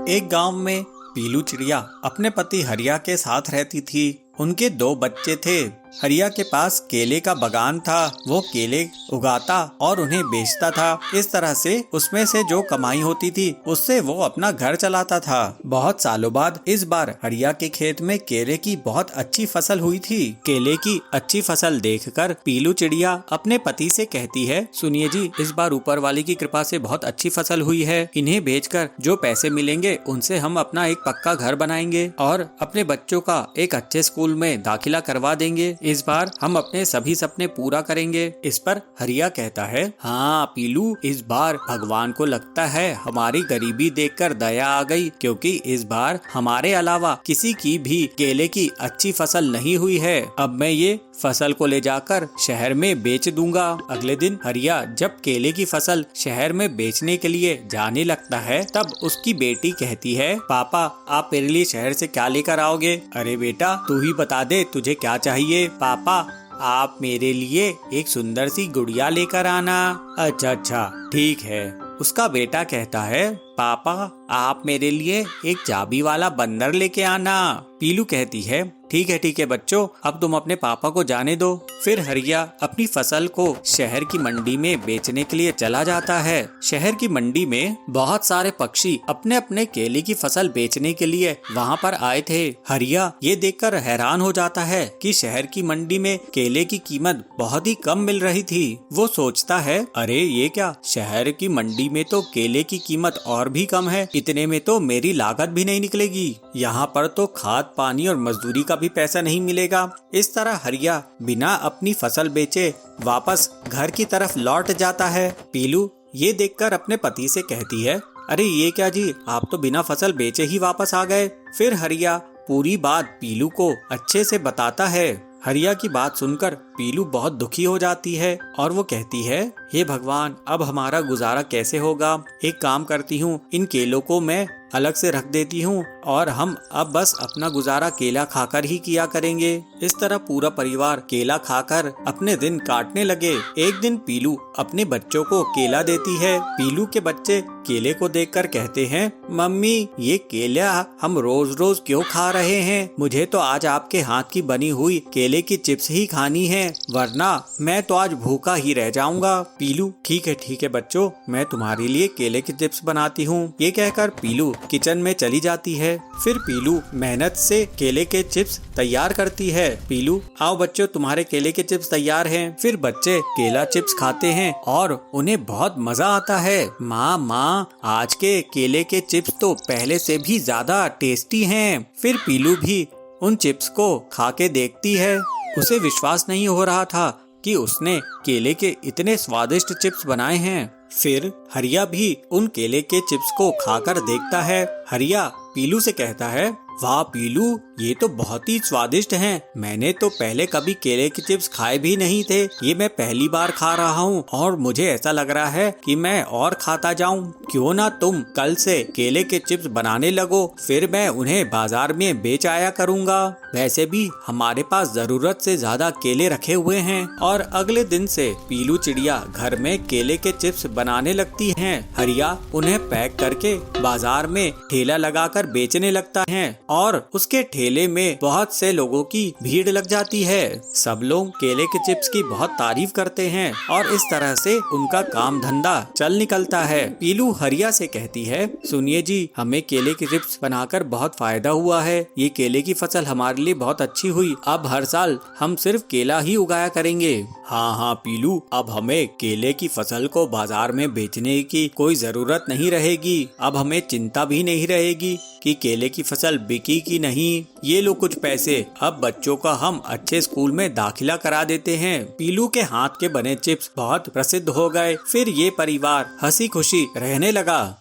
एक गांव में पीलू चिड़िया अपने पति हरिया के साथ रहती थी। उनके 2 बच्चे थे। हरिया के पास केले का बागान था। वो केले उगाता और उन्हें बेचता था। इस तरह से उसमें से जो कमाई होती थी उससे वो अपना घर चलाता था। बहुत सालों बाद इस बार हरिया के खेत में केले की बहुत अच्छी फसल हुई थी। केले की अच्छी फसल देखकर पीलू चिड़िया अपने पति से कहती है, सुनिए जी, इस बार ऊपर वाले की कृपा से बहुत अच्छी फसल हुई है। इन्हें बेचकर जो पैसे मिलेंगे उनसे हम अपना एक पक्का घर बनाएंगे और अपने बच्चों का एक अच्छे स्कूल में दाखिला करवा देंगे। इस बार हम अपने सभी सपने पूरा करेंगे। इस पर हरिया कहता है, हाँ पीलू, इस बार भगवान को लगता है हमारी गरीबी देखकर दया आ गई, क्योंकि इस बार हमारे अलावा किसी की भी केले की अच्छी फसल नहीं हुई है। अब मैं ये फसल को ले जाकर शहर में बेच दूंगा। अगले दिन हरिया जब केले की फसल शहर में बेचने के लिए जाने लगता है, तब उसकी बेटी कहती है, पापा आप मेरे लिए शहर से क्या लेकर आओगे? अरे बेटा, तू ही बता दे तुझे क्या चाहिए। पापा आप मेरे लिए एक सुंदर सी गुड़िया लेकर आना। अच्छा ठीक है। उसका बेटा कहता है, पापा आप मेरे लिए एक चाबी वाला बंदर लेके आना। पीलू कहती है, ठीक है बच्चों, अब तुम अपने पापा को जाने दो। फिर हरिया अपनी फसल को शहर की मंडी में बेचने के लिए चला जाता है। शहर की मंडी में बहुत सारे पक्षी अपने अपने केले की फसल बेचने के लिए वहाँ पर आए थे। हरिया ये देखकर हैरान हो जाता है कि शहर की मंडी में केले की कीमत बहुत ही कम मिल रही थी। वो सोचता है, अरे ये क्या, शहर की मंडी में तो केले की कीमत और भी कम है। इतने में तो मेरी लागत भी नहीं निकलेगी। यहाँ पर तो खाद पानी और मजदूरी का भी पैसा नहीं मिलेगा। इस तरह हरिया बिना अपनी फसल बेचे वापस घर की तरफ लौट जाता है। पीलू ये देखकर अपने पति से कहती है, अरे ये क्या जी, आप तो बिना फसल बेचे ही वापस आ गए। फिर हरिया पूरी बात पीलू को अच्छे से बताता है। हरिया की बात सुनकर पीलू बहुत दुखी हो जाती है और वो कहती है, हे भगवान, अब हमारा गुजारा कैसे होगा? एक काम करती हूँ, इन केलों को मैं अलग से रख देती हूँ और हम अब बस अपना गुजारा केला खाकर ही किया करेंगे। इस तरह पूरा परिवार केला खाकर अपने दिन काटने लगे। एक दिन पीलू अपने बच्चों को केला देती है। पीलू के बच्चे केले को देखकर कहते हैं, मम्मी ये केला हम रोज रोज क्यों खा रहे हैं? मुझे तो आज आपके हाथ की बनी हुई केले की चिप्स ही खानी है, वरना मैं तो आज भूखा ही रह जाऊंगा। पीलू ठीक है बच्चों, मैं तुम्हारे लिए केले की चिप्स बनाती हूँ। ये कहकर पीलू किचन में चली जाती है। फिर पीलू मेहनत से केले के चिप्स तैयार करती है। पीलू, आओ बच्चों, तुम्हारे केले के चिप्स तैयार हैं। फिर बच्चे केला चिप्स खाते हैं और उन्हें बहुत मजा आता है। माँ, आज के केले के चिप्स तो पहले से भी ज्यादा टेस्टी हैं। फिर पीलू भी उन चिप्स को खा के देखती है। उसे विश्वास नहीं हो रहा था कि उसने केले के इतने स्वादिष्ट चिप्स बनाए हैं। फिर हरिया भी उन केले के चिप्स को खाकर देखता है। हरिया पीलू से कहता है, वाह पीलू, ये तो बहुत ही स्वादिष्ट हैं। मैंने तो पहले कभी केले के चिप्स खाए भी नहीं थे। ये मैं पहली बार खा रहा हूँ और मुझे ऐसा लग रहा है कि मैं और खाता जाऊँ। क्यों ना तुम कल से केले के चिप्स बनाने लगो, फिर मैं उन्हें बाजार में बेच आया करूँगा। वैसे भी हमारे पास जरूरत से ज्यादा केले रखे हुए हैं। और अगले दिन से पीलू चिड़िया घर में केले के चिप्स बनाने लगती हैं। हरिया उन्हें पैक करके बाजार में ठेला लगाकर बेचने लगता है और उसके ठेले में बहुत से लोगों की भीड़ लग जाती है। सब लोग केले के चिप्स की बहुत तारीफ करते हैं और इस तरह से उनका काम धंधा चल निकलता है। पीलू हरिया से कहती है, सुनिए जी, हमें केले के चिप्स बनाकर बहुत फायदा हुआ है। ये केले की फसल हमारे लिए बहुत अच्छी हुई। अब हर साल हम सिर्फ केला ही उगाया करेंगे। हाँ पीलू, अब हमें केले की फसल को बाजार में बेचने की कोई जरूरत नहीं रहेगी। अब हमें चिंता भी नहीं रहेगी कि केले की फसल बिकी कि नहीं। ये लो कुछ पैसे, अब बच्चों का हम अच्छे स्कूल में दाखिला करा देते हैं। पीलू के हाथ के बने चिप्स बहुत प्रसिद्ध हो गए। फिर ये परिवार हंसी खुशी रहने लगा।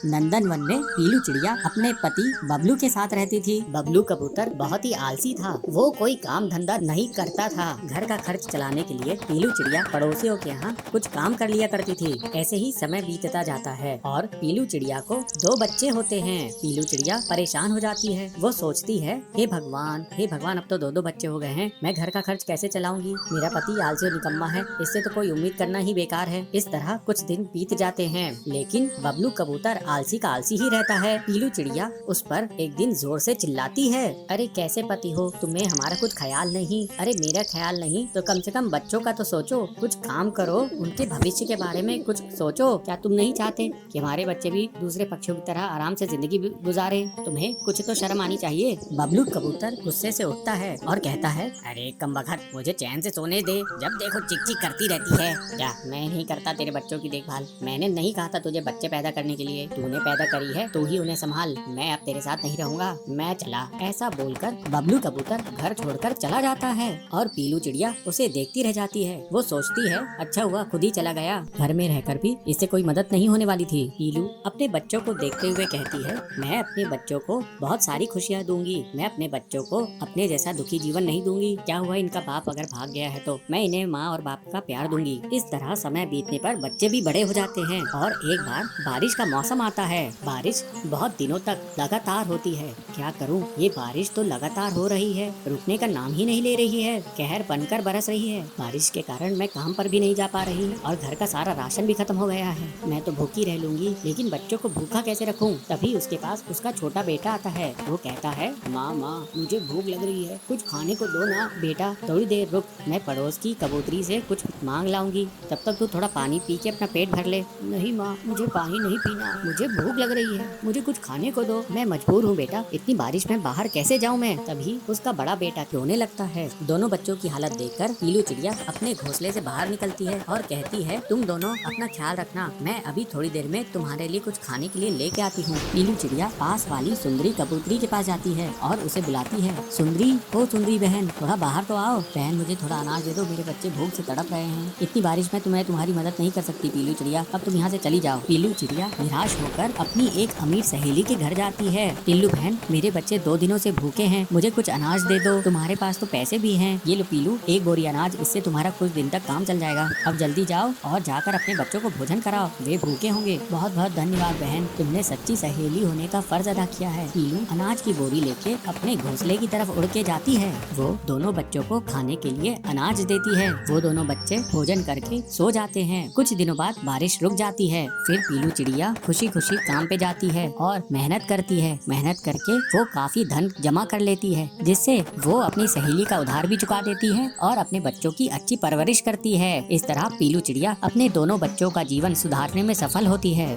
नंदन वन में पीलू चिड़िया अपने पति बबलू के साथ रहती थी। बबलू कबूतर बहुत ही आलसी था। वो कोई काम धंधा नहीं करता था। घर का खर्च चलाने के लिए पीलू चिड़िया पड़ोसियों के यहाँ कुछ काम कर लिया करती थी। ऐसे ही समय बीतता जाता है और पीलू चिड़िया को 2 बच्चे होते हैं। पीलू चिड़िया परेशान हो जाती है। वो सोचती है, हे भगवान, अब तो 2 बच्चे हो गए हैं। मैं घर का खर्च कैसे चलाऊंगी? मेरा पति आलसी और निकम्मा है, इससे तो कोई उम्मीद करना ही बेकार है। इस तरह कुछ दिन बीत जाते हैं, लेकिन बबलू कबूतर आलसी का आलसी ही रहता है। पीलू चिड़िया उस पर एक दिन जोर से चिल्लाती है, अरे कैसे पति हो, तुम्हें हमारा कुछ ख्याल नहीं? अरे मेरा ख्याल नहीं तो कम से कम बच्चों का तो सोचो, कुछ काम करो, उनके भविष्य के बारे में कुछ सोचो। क्या तुम नहीं चाहते कि हमारे बच्चे भी दूसरे पक्षियों की तरह आराम से जिंदगी गुजारे? तुम्हें कुछ तो शर्म आनी चाहिए। बबलू कबूतर गुस्से से उठता है और कहता है, अरे कमबख्त, मुझे चैन से सोने दे, जब देखो चिक चिक करती रहती है। क्या मैं नहीं करता तेरे बच्चों की देखभाल? मैंने नहीं कहा था तुझे बच्चे पैदा करने के लिए, तूने पैदा करी है, तू ही उन्हें संभाल, मैं अब तेरे साथ नहीं रहूंगा, मैं चला। ऐसा बोलकर बबलू कबूतर घर छोड़कर चला जाता है और पीलू चिड़िया उसे देखती रह जाती है। वो सोचती है, अच्छा हुआ खुद ही चला गया, घर में रहकर भी इससे कोई मदद नहीं होने वाली थी। पीलू अपने बच्चों को देखते हुए कहती है, मैं अपने बच्चों को बहुत सारी खुशियाँ दूंगी, मैं अपने बच्चों को अपने जैसा दुखी जीवन नहीं दूंगी। क्या हुआ, इनका बाप अगर भाग गया है तो मैं इन्हें माँ और बाप का प्यार दूंगी। इस तरह समय बीतने पर बच्चे भी बड़े हो जाते हैं और एक बार बारिश का मौसम आता है। बारिश बहुत दिनों तक लगातार होती है। क्या करूं, ये बारिश तो लगातार हो रही है, रुकने का नाम ही नहीं ले रही है, कहर बनकर बरस रही है। बारिश के कारण मैं काम पर भी नहीं जा पा रही और घर का सारा राशन भी खत्म हो गया है। मैं तो भूखी रह लूंगी, लेकिन बच्चों को भूखा कैसे रखूं? तभी उसके पास उसका छोटा बेटा आता है। वो कहता है, माँ मुझे भूख लग रही है, कुछ खाने को दो ना। बेटा थोड़ी देर रुक, मैं पड़ोस की कबूतरी से कुछ मांग लाऊंगी, तब तक तू थोड़ा पानी पी के अपना पेट भर ले। नहीं माँ, मुझे पानी नहीं पीना, मुझे भूख लग रही है, मुझे कुछ खाने को दो। मैं मजबूर हूँ बेटा, इतनी बारिश में बाहर कैसे जाऊँ मैं? तभी उसका बड़ा बेटा रोने लगता है। दोनों बच्चों की हालत देखकर पीलू चिड़िया अपने घोंसले से बाहर निकलती है और कहती है, तुम दोनों अपना ख्याल रखना, मैं अभी थोड़ी देर में तुम्हारे लिए कुछ खाने के लिए लेके आती हूँ। पीलू चिड़िया पास वाली सुंदरी कबूतरी के पास जाती है और उसे बुलाती है, सुंदरी, ओ सुंदरी बहन, थोड़ा बाहर तो आओ। बहन मुझे थोड़ा अनाज दे दो, मेरे बच्चे भूख से तड़प रहे हैं। इतनी बारिश में तुम्हें तुम्हारी मदद नहीं कर सकती पीलू चिड़िया, अब तुम यहाँ से चली जाओ। पीलू चिड़िया निराश होकर अपनी एक अमीर सहेली के घर जाती है। पीलू बहन, मेरे बच्चे 2 दिनों से भूखे हैं, मुझे कुछ अनाज दे दो, तुम्हारे पास तो पैसे भी हैं। ये लो पीलू, 1 बोरी अनाज, इससे तुम्हारा कुछ दिन तक काम चल जाएगा। अब जल्दी जाओ और जाकर अपने बच्चों को भोजन कराओ, वे भूखे होंगे। बहुत बहुत धन्यवाद बहन, तुमने सच्ची सहेली होने का फर्ज अदा किया है। पीलू अनाज की बोरी लेके अपने घोंसले की तरफ उड़ के जाती है। वो दोनों बच्चों को खाने के लिए अनाज देती है। वो दोनों बच्चे भोजन करके सो जाते हैं। कुछ दिनों बाद बारिश रुक जाती है। फिर पीलू चिड़िया खुशी खुशी काम पे जाती है और मेहनत करती है। मेहनत करके वो काफी धन जमा कर लेती है, जिससे वो अपनी सहेली का उधार भी चुका देती है और अपने बच्चों की अच्छी परवरिश करती है। इस तरह पीलू चिड़िया अपने दोनों बच्चों का जीवन सुधारने में सफल होती है।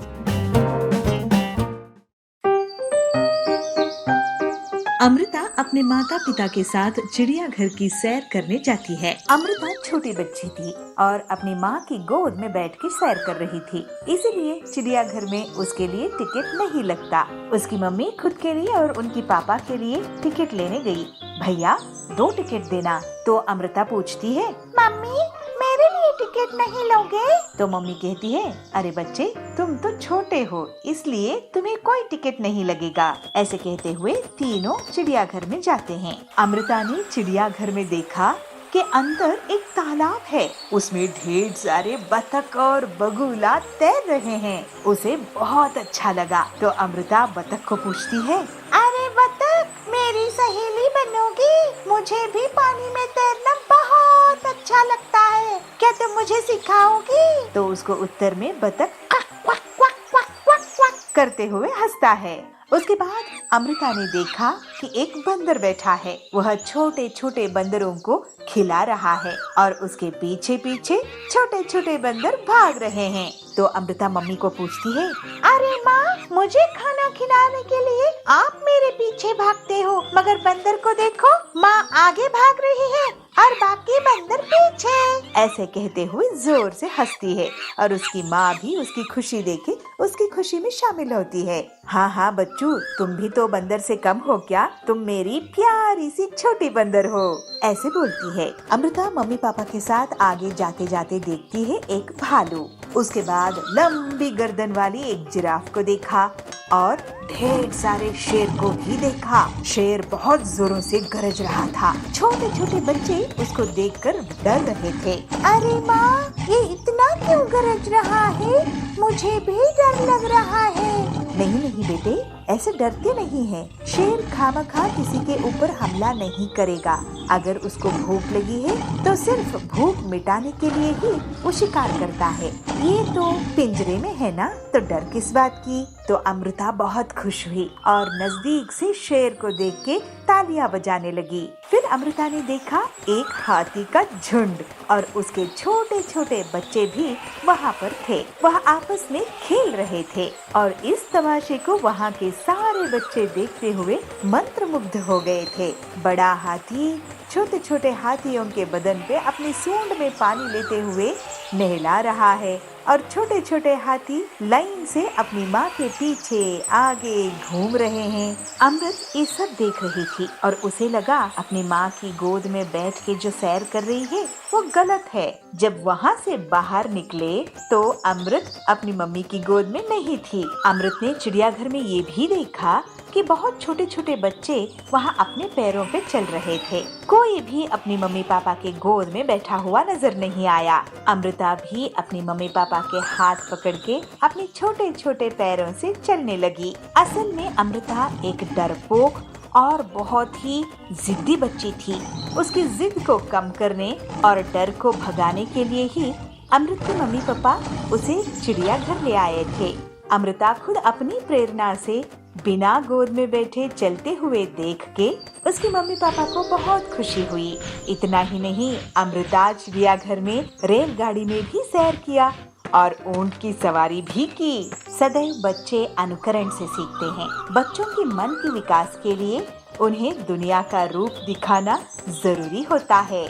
अमृता अपने माता पिता के साथ चिड़ियाघर की सैर करने जाती है। अमृता छोटी बच्ची थी और अपनी माँ की गोद में बैठ कर सैर कर रही थी, इसीलिए चिड़ियाघर में उसके लिए टिकट नहीं लगता। उसकी मम्मी खुद के लिए और उनकी पापा के लिए टिकट लेने गई। भैया 2 टिकट देना। तो अमृता पूछती है, मम्मी मेरे लिए टिकट नहीं लोगे? तो मम्मी कहती है, अरे बच्चे तुम तो छोटे हो, इसलिए तुम्हें कोई टिकट नहीं लगेगा। ऐसे कहते हुए तीनों चिड़ियाघर में जाते हैं। अमृता ने चिड़ियाघर में देखा कि अंदर एक तालाब है, उसमें ढेर सारे बतख और बगुला तैर रहे हैं। उसे बहुत अच्छा लगा तो अमृता बतख को पूछती है, अरे बतख मेरी सहेली बनोगी? मुझे भी पानी में तैरना बहुत अच्छा लगता है, क्या तुम मुझे सिखाओगी? तो उसको उत्तर में बतख क्वक क्वक क्वक क्वक क्वक क्वक करते हुए हंसता है। उसके बाद अमृता ने देखा कि एक बंदर बैठा है, वह छोटे छोटे बंदरों को खिला रहा है और उसके पीछे पीछे छोटे छोटे बंदर भाग रहे हैं। तो अमृता मम्मी को पूछती है, अरे माँ मुझे खाना खिलाने के लिए आप मेरे पीछे भागते हो, मगर बंदर को देखो, माँ आगे भाग रही है और बाकी बंदर पीछे। ऐसे कहते हुए जोर से हंसती है और उसकी माँ भी उसकी खुशी देखे उसकी खुशी में शामिल होती है। हाँ हाँ बच्चू, तुम भी तो बंदर से कम हो क्या, तुम मेरी प्यारी सी छोटी बंदर हो, ऐसे बोलती है। अमृता मम्मी पापा के साथ आगे जाते जाते देखती है एक भालू। उसके बाद लंबी गर्दन वाली एक जिराफ को देखा और ढेर सारे शेर को भी देखा। शेर बहुत जोरों से गरज रहा था। छोटे छोटे बच्चे उसको देखकर डर रहे थे। अरे माँ ये इतना क्यों गरज रहा है, मुझे भी डर लग रहा है। नहीं नहीं बेटे, ऐसे डरते नहीं हैं। शेर खामखा किसी के ऊपर हमला नहीं करेगा। अगर उसको भूख लगी है तो सिर्फ भूख मिटाने के लिए ही वो शिकार करता है। ये तो पिंजरे में है ना, तो डर किस बात की। तो अमृता बहुत खुश हुई और नजदीक से शेर को देख के तालियां बजाने लगी। फिर अमृता ने देखा एक हाथी का झुंड और उसके छोटे छोटे बच्चे भी वहाँ पर थे। वह आपस में खेल रहे थे और इस तमाशे को वहाँ के सारे बच्चे देखते हुए मंत्रमुग्ध हो गए थे। बड़ा हाथी छोटे छोटे हाथियों के बदन पे अपनी सूंड में पानी लेते हुए नहला रहा है और छोटे छोटे हाथी लाइन से अपनी माँ के पीछे आगे घूम रहे हैं। अमृत ये सब देख रही थी और उसे लगा अपनी माँ की गोद में बैठ के जो सैर कर रही है वो गलत है। जब वहाँ से बाहर निकले तो अमृत अपनी मम्मी की गोद में नहीं थी। अमृत ने चिड़ियाघर में ये भी देखा कि बहुत छोटे छोटे बच्चे वहाँ अपने पैरों पे चल रहे थे। कोई भी अपनी मम्मी पापा के गोद में बैठा हुआ नजर नहीं आया। अमृता भी अपनी मम्मी पापा के हाथ पकड़ के अपने छोटे छोटे पैरों से चलने लगी। असल में अमृता एक डरपोक और बहुत ही जिद्दी बच्ची थी। उसकी जिद को कम करने और डर को भगाने के लिए ही अमृत के मम्मी पापा उसे चिड़ियाघर ले आए थे। अमृता खुद अपनी प्रेरणा से बिना गोद में बैठे चलते हुए देख के उसकी मम्मी पापा को बहुत खुशी हुई। इतना ही नहीं, अमृता चिड़ियाघर में रेलगाड़ी में भी सैर किया और ऊंट की सवारी भी की। सदैव बच्चे अनुकरण से सीखते हैं। बच्चों के मन के विकास के लिए उन्हें दुनिया का रूप दिखाना जरूरी होता है।